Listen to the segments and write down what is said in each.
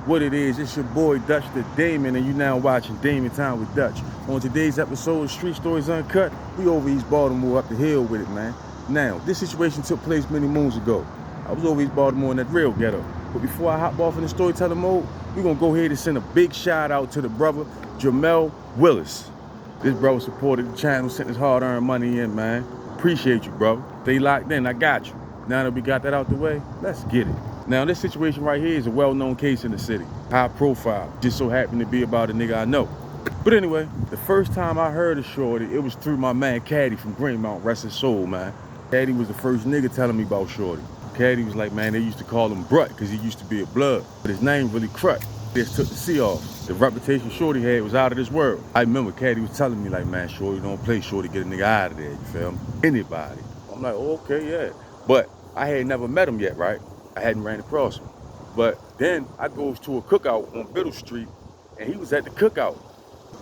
What it is, it's your boy Dutch the Damon, and you now watching Damon Time with Dutch. On today's episode of Street Stories Uncut, we over East Baltimore up the hill with it, man. Now, this situation took place many moons ago. I was over East Baltimore in that real ghetto. But before I hop off in the storytelling mode, we're gonna go ahead and send a big shout out to the brother, Jamel Willis. This brother supported the channel, sent his hard-earned money in, man. Appreciate you, brother. Stay locked in, I got you. Now that we got that out the way, let's get it. Now, this situation right here is a well-known case in the city. High profile, just so happened to be about a nigga I know. But anyway, the first time I heard of Shorty, it was through my man Caddy from Greenmount, rest his soul, man. Caddy was the first nigga telling me about Shorty. Caddy was like, man, they used to call him Brut because he used to be a blood. But his name really Crut. Just took the C off. The reputation Shorty had was out of this world. I remember Caddy was telling me like, man, Shorty don't play, Shorty get a nigga out of there, you feel me? Anybody. I'm like, oh, okay, yeah. But I had never met him yet, right? I hadn't ran across him. But then I goes to a cookout on Biddle Street, and he was at the cookout.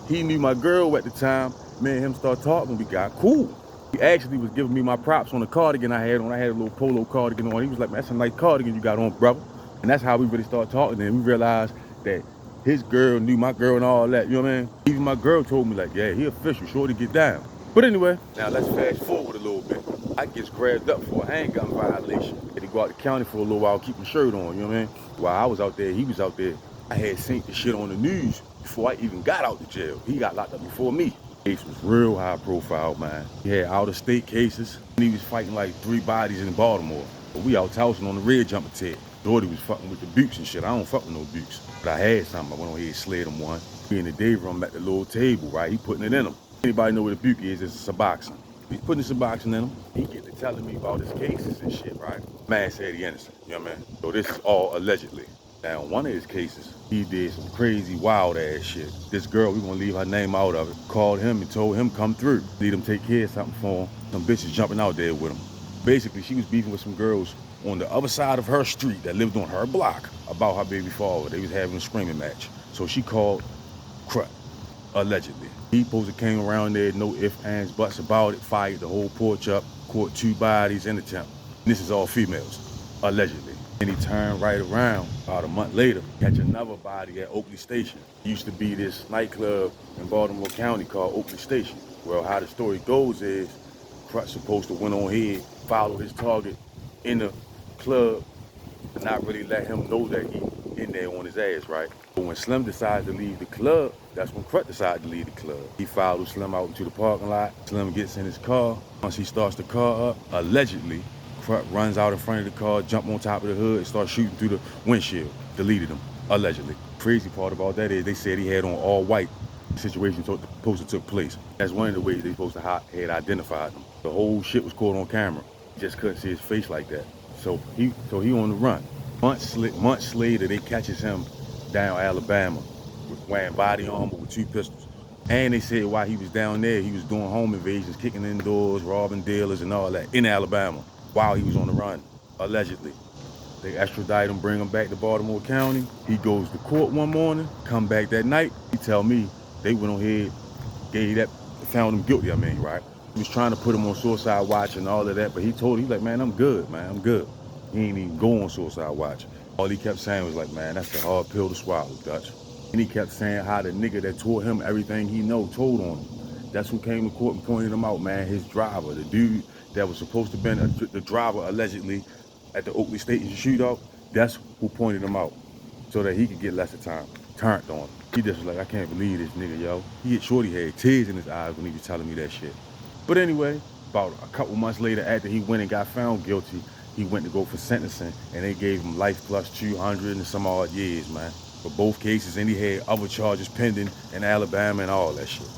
He knew my girl at the time. Me and him started talking, we got cool. He actually was giving me my props on the cardigan I had on. I had a little polo cardigan on. He was like, man, that's a nice cardigan you got on, brother. And that's how we really started talking. And we realized that his girl knew my girl and all that, you know what I mean? Even my girl told me like, yeah, he official, Shorty get down. But anyway, now let's fast forward a little bit. I gets grabbed up for a handgun violation. Had to go out the county for a little while, keep my shirt on, you know what I mean? While I was out there, he was out there. I had seen the shit on the news before I even got out the jail. He got locked up before me. Case was real high profile, man. He had out-of-state cases, and he was fighting like 3 bodies in Baltimore. But we out tossing on the red jumper Ted. Shorty was fucking with the Bukes and shit. I don't fuck with no Bukes. But I had something. I went on here and slid him one. We in the day room at the little table, right? He putting it in him. Anybody know what a Buke is? It's a Suboxone. He's putting the Suboxone in him. He get to telling me about his cases and shit, right? Man said he innocent, you know what I mean? So this is all allegedly. Now, in one of his cases, he did some crazy, wild ass shit. This girl, we gonna leave her name out of it, called him and told him come through. Need him take care of something for him. Some bitches jumping out there with him. Basically, she was beefing with some girls on the other side of her street that lived on her block about her baby father. They was having a screaming match. So she called Crut, allegedly. He supposed to came around there, no ifs, ands, buts about it, fired the whole porch up, caught 2 bodies in the temp. And this is all females, allegedly. And he turned right around about a month later, catch another body at Oakley Station. It used to be this nightclub in Baltimore County called Oakley Station. Well, how the story goes is, Crut's supposed to went on here, follow his target in the club, but not really let him know that he in there on his ass, right? But when Slim decided to leave the club, that's when Crut decided to leave the club. He followed Slim out into the parking lot. Slim gets in his car. Once he starts the car up, allegedly, Crut runs out in front of the car, jump on top of the hood, and starts shooting through the windshield. Deleted him, allegedly. Crazy part about that is they said he had on all white. The situation supposed to took place. That's one of the ways they supposed to had identified him. The whole shit was caught on camera. Just couldn't see his face like that. So he on the run. Months later, they catches him down Alabama wearing body armor with 2 pistols. And they said while he was down there, he was doing home invasions, kicking in doors, robbing dealers and all that in Alabama while he was on the run, allegedly. They extradite him, bring him back to Baltimore County. He goes to court one morning, come back that night. He tell me they went on ahead, found him guilty, right? He was trying to put him on suicide watch and all of that, but he told him, like, man, I'm good, man, I'm good. He ain't even go on suicide watch. All he kept saying was like, man, that's a hard pill to swallow, Dutch. And he kept saying how the nigga that taught him everything he know told on him. That's who came to court and pointed him out, man, his driver, the dude that was supposed to be the driver, allegedly, at the Oakley Station shootout, that's who pointed him out so that he could get lesser time. Turned on him. He just was like, I can't believe this nigga, yo. Shorty had tears in his eyes when he was telling me that shit. But anyway, about a couple months later, after he went and got found guilty, he went to go for sentencing, and they gave him life plus 200 and some odd years, man. For both cases, and he had other charges pending in Alabama and all that shit.